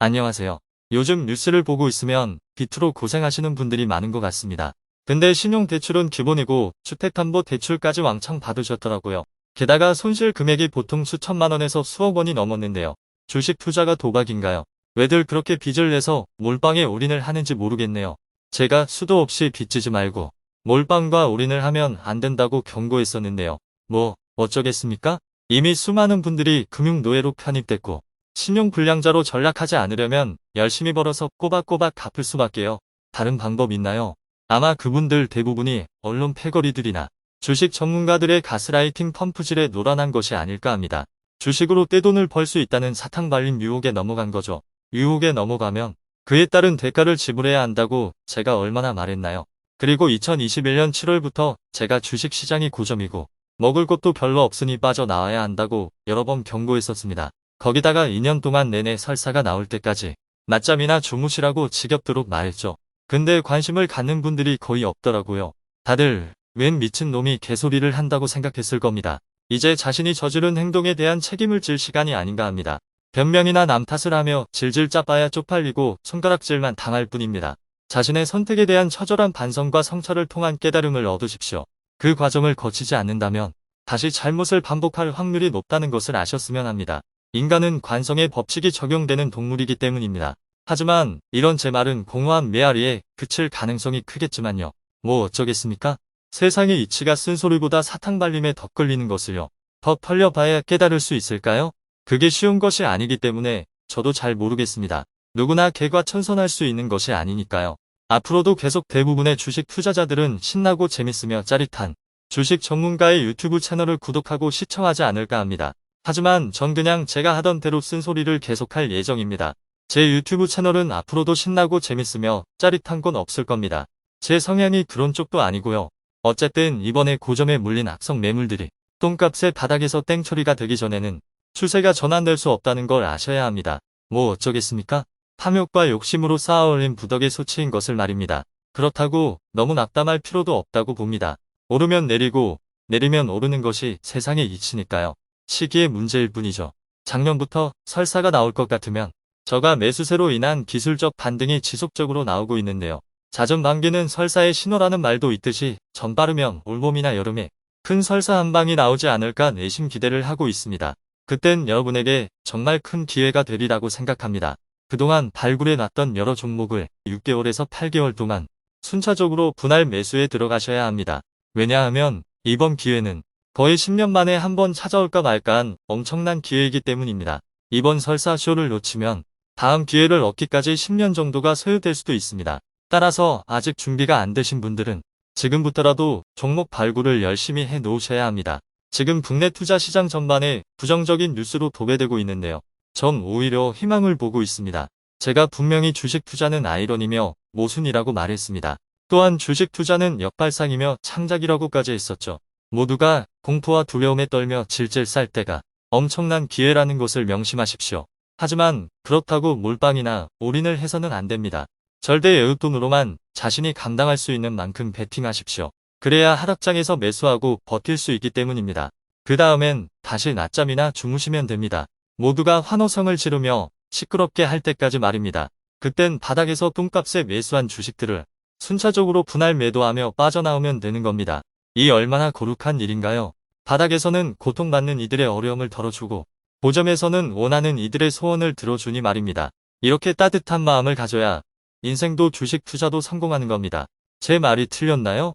안녕하세요. 요즘 뉴스를 보고 있으면 빚으로 고생하시는 분들이 많은 것 같습니다. 근데 신용대출은 기본이고 주택담보대출까지 왕창 받으셨더라고요. 게다가 손실 금액이 보통 수천만 원에서 수억 원이 넘었는데요. 주식 투자가 도박인가요? 왜들 그렇게 빚을 내서 몰빵에 올인을 하는지 모르겠네요. 제가 수도 없이 빚지지 말고 몰빵과 올인을 하면 안 된다고 경고했었는데요. 뭐 어쩌겠습니까? 이미 수많은 분들이 금융노예로 편입됐고 신용불량자로 전락하지 않으려면 열심히 벌어서 꼬박꼬박 갚을 수밖에요. 다른 방법 있나요? 아마 그분들 대부분이 언론 패거리들이나 주식 전문가들의 가스라이팅 펌프질에 놀아난 것이 아닐까 합니다. 주식으로 떼돈을 벌 수 있다는 사탕 발린 유혹에 넘어간 거죠. 유혹에 넘어가면 그에 따른 대가를 지불해야 한다고 제가 얼마나 말했나요? 그리고 2021년 7월부터 제가 주식시장이 고점이고 먹을 것도 별로 없으니 빠져나와야 한다고 여러 번 경고했었습니다. 거기다가 2년 동안 내내 설사가 나올 때까지 낮잠이나 주무시라고 지겹도록 말했죠. 근데 관심을 갖는 분들이 거의 없더라고요. 다들 웬 미친놈이 개소리를 한다고 생각했을 겁니다. 이제 자신이 저지른 행동에 대한 책임을 질 시간이 아닌가 합니다. 변명이나 남 탓을 하며 질질 짜봐야 쪽팔리고 손가락질만 당할 뿐입니다. 자신의 선택에 대한 처절한 반성과 성찰을 통한 깨달음을 얻으십시오. 그 과정을 거치지 않는다면 다시 잘못을 반복할 확률이 높다는 것을 아셨으면 합니다. 인간은 관성의 법칙이 적용되는 동물이기 때문입니다. 하지만 이런 제 말은 공허한 메아리에 그칠 가능성이 크겠지만요. 뭐 어쩌겠습니까? 세상의 이치가 쓴소리보다 사탕 발림에 더 끌리는 것을요. 더 털려봐야 깨달을 수 있을까요? 그게 쉬운 것이 아니기 때문에 저도 잘 모르겠습니다. 누구나 개과천선할 수 있는 것이 아니니까요. 앞으로도 계속 대부분의 주식 투자자들은 신나고 재밌으며 짜릿한 주식 전문가의 유튜브 채널을 구독하고 시청하지 않을까 합니다. 하지만 전 그냥 제가 하던 대로 쓴소리를 계속할 예정입니다. 제 유튜브 채널은 앞으로도 신나고 재밌으며 짜릿한 건 없을 겁니다. 제 성향이 그런 쪽도 아니고요. 어쨌든 이번에 고점에 물린 악성 매물들이 똥값의 바닥에서 땡처리가 되기 전에는 추세가 전환될 수 없다는 걸 아셔야 합니다. 뭐 어쩌겠습니까? 탐욕과 욕심으로 쌓아올린 부덕의 소치인 것을 말입니다. 그렇다고 너무 낙담할 필요도 없다고 봅니다. 오르면 내리고 내리면 오르는 것이 세상의 이치니까요. 시기의 문제일 뿐이죠. 작년부터 설사가 나올 것 같으면 저가 매수세로 인한 기술적 반등이 지속적으로 나오고 있는데요. 잦은 반기는 설사의 신호라는 말도 있듯이 전 빠르면 올봄이나 여름에 큰 설사 한 방이 나오지 않을까 내심 기대를 하고 있습니다. 그땐 여러분에게 정말 큰 기회가 되리라고 생각합니다. 그동안 발굴해놨던 여러 종목을 6개월에서 8개월 동안 순차적으로 분할 매수에 들어가셔야 합니다. 왜냐하면 이번 기회는 거의 10년 만에 한 번 찾아올까 말까한 엄청난 기회이기 때문입니다. 이번 설사쇼를 놓치면 다음 기회를 얻기까지 10년 정도가 소요될 수도 있습니다. 따라서 아직 준비가 안 되신 분들은 지금부터라도 종목 발굴을 열심히 해 놓으셔야 합니다. 지금 국내 투자 시장 전반에 부정적인 뉴스로 도배되고 있는데요. 전 오히려 희망을 보고 있습니다. 제가 분명히 주식 투자는 아이러니며 모순이라고 말했습니다. 또한 주식 투자는 역발상이며 창작이라고까지 했었죠. 모두가 공포와 두려움에 떨며 질질 쌀 때가 엄청난 기회라는 것을 명심하십시오. 하지만 그렇다고 몰빵이나 올인을 해서는 안 됩니다. 절대 여윳돈으로만 자신이 감당할 수 있는 만큼 베팅하십시오. 그래야 하락장에서 매수하고 버틸 수 있기 때문입니다. 그 다음엔 다시 낮잠이나 주무시면 됩니다. 모두가 환호성을 지르며 시끄럽게 할 때까지 말입니다. 그땐 바닥에서 똥값에 매수한 주식들을 순차적으로 분할 매도하며 빠져나오면 되는 겁니다. 이 얼마나 거룩한 일인가요? 바닥에서는 고통받는 이들의 어려움을 덜어주고 고점에서는 원하는 이들의 소원을 들어주니 말입니다. 이렇게 따뜻한 마음을 가져야 인생도 주식 투자도 성공하는 겁니다. 제 말이 틀렸나요?